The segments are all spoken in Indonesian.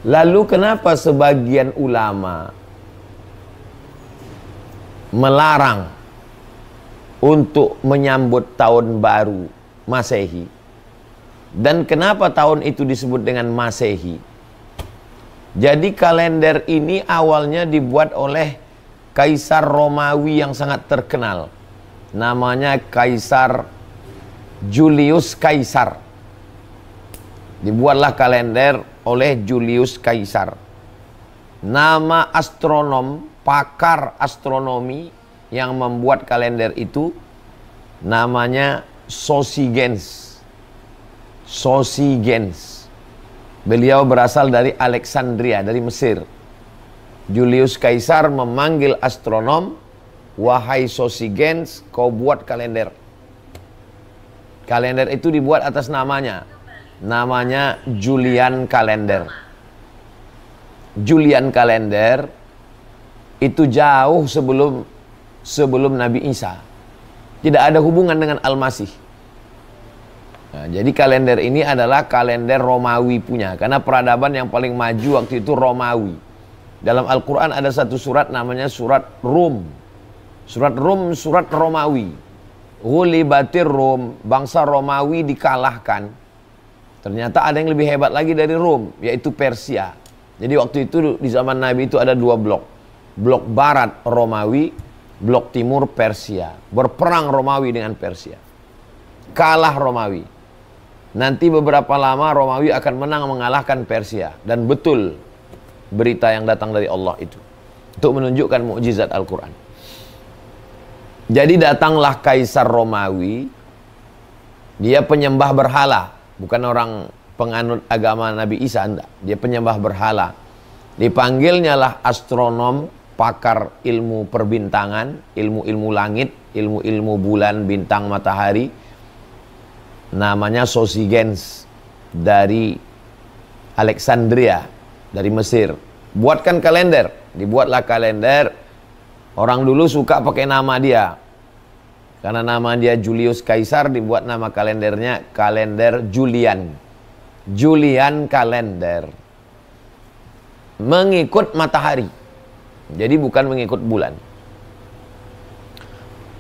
Lalu kenapa sebagian ulama melarang untuk menyambut tahun baru Masehi? Dan kenapa tahun itu disebut dengan Masehi? Jadi kalender ini awalnya dibuat oleh Kaisar Romawi yang sangat terkenal. Namanya Kaisar Julius Kaisar. Dibuatlah kalender oleh Julius Kaisar. Nama astronom, pakar astronomi yang membuat kalender itu namanya Sosigens. Sosigens. Beliau berasal dari Alexandria, dari Mesir. Julius Kaisar memanggil astronom, "Wahai Sosigens, kau buat kalender." Kalender itu dibuat atas namanya. Namanya Julian Kalender. Julian Kalender itu jauh sebelum Nabi Isa. Tidak ada hubungan dengan Al-Masih. Nah, jadi kalender ini adalah kalender Romawi punya. Karena peradaban yang paling maju waktu itu Romawi. Dalam Al-Quran ada satu surat namanya surat Rum. Surat Rum, surat Romawi. Ghulibatir Rum, bangsa Romawi dikalahkan. Ternyata ada yang lebih hebat lagi dari Rum, yaitu Persia. Jadi waktu itu di zaman Nabi itu ada dua blok. Blok barat Romawi, blok timur Persia. Berperang Romawi dengan Persia. Kalah Romawi. Nanti beberapa lama Romawi akan menang mengalahkan Persia. Dan betul berita yang datang dari Allah itu. Untuk menunjukkan mukjizat Al-Quran. Jadi datanglah Kaisar Romawi. Dia penyembah berhala. Bukan orang penganut agama Nabi Isa, enggak. Dia penyembah berhala. Dipanggilnya lah astronom, pakar ilmu perbintangan, ilmu-ilmu langit, ilmu-ilmu bulan, bintang, matahari. Namanya Sosigens dari Alexandria, dari Mesir. Buatkan kalender. Dibuatlah kalender. Orang dulu suka pakai nama dia. Karena nama dia Julius Kaisar, dibuat nama kalendernya kalender Julian. Julian Kalender. Mengikut matahari. Jadi bukan mengikut bulan.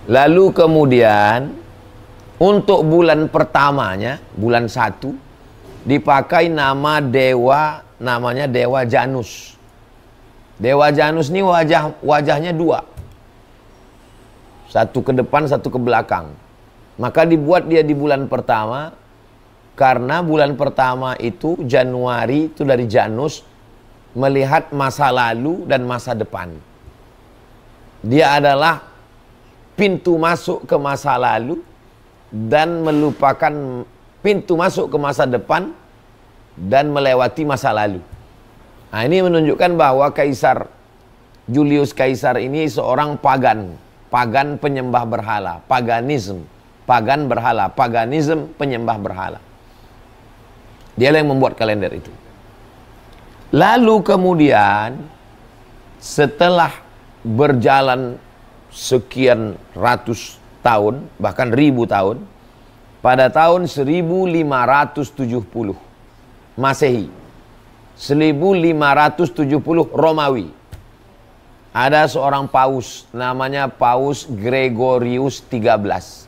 Lalu kemudian untuk bulan pertamanya, bulan 1, dipakai nama dewa, namanya Dewa Janus. Dewa Janus ini wajahnya dua. Satu ke depan, satu ke belakang. Maka dibuat dia di bulan pertama, karena bulan pertama itu Januari, itu dari Janus, melihat masa lalu dan masa depan. Dia adalah pintu masuk ke masa lalu dan melupakan pintu masuk ke masa depan dan melewati masa lalu. Nah, ini menunjukkan bahwa Kaisar Julius Kaisar ini seorang pagan. Pagan penyembah berhala. Paganism. Pagan berhala. Paganism penyembah berhala. Dia yang membuat kalender itu. Lalu kemudian setelah berjalan sekian ratus tahun, bahkan ribu tahun, pada tahun 1570 Masehi, 1570 Romawi, ada seorang paus namanya Paus Gregorius XIII.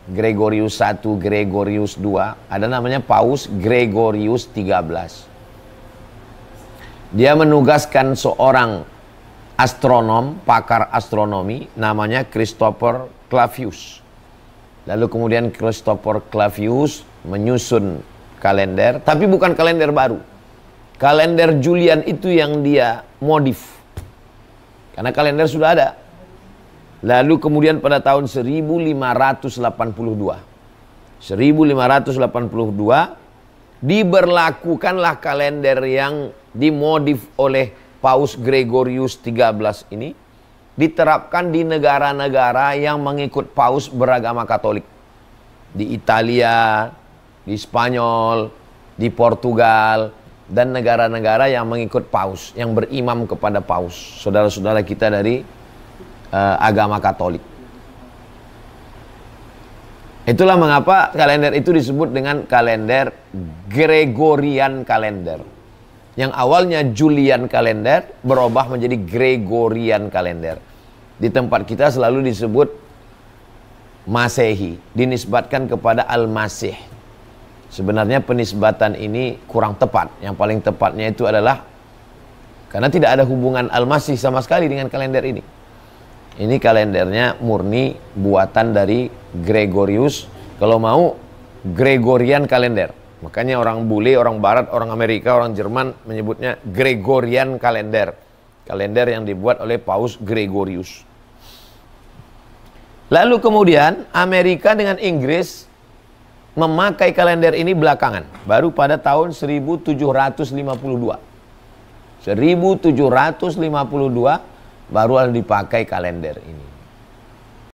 Gregorius I, Gregorius II, ada namanya Paus Gregorius XIII. Dia menugaskan seorang astronom, pakar astronomi, namanya Christopher Clavius. Lalu kemudian Christopher Clavius menyusun kalender, tapi bukan kalender baru. Kalender Julian itu yang dia modif. Karena kalender sudah ada. Lalu kemudian pada tahun 1582. 1582 diberlakukanlah kalender yang dimodif oleh Paus Gregorius XIII ini, diterapkan di negara-negara yang mengikut Paus beragama Katolik. Di Italia, di Spanyol, di Portugal, dan negara-negara yang mengikut Paus, yang berimam kepada Paus. Saudara-saudara kita dari agama Katolik. Itulah mengapa kalender itu disebut dengan kalender Gregorian Kalender. Yang awalnya Julian kalender berubah menjadi Gregorian kalender. Di tempat kita selalu disebut Masehi, dinisbatkan kepada Al-Masih. Sebenarnya penisbatan ini kurang tepat. Yang paling tepatnya itu adalah karena tidak ada hubungan Al-Masih sama sekali dengan kalender ini. Ini kalendernya murni buatan dari Gregorius. Kalau mau Gregorian kalender. Makanya orang bule, orang barat, orang Amerika, orang Jerman menyebutnya Gregorian kalender. Kalender yang dibuat oleh Paus Gregorius. Lalu kemudian Amerika dengan Inggris memakai kalender ini belakangan. Baru pada tahun 1752. 1752 baru dipakai kalender ini.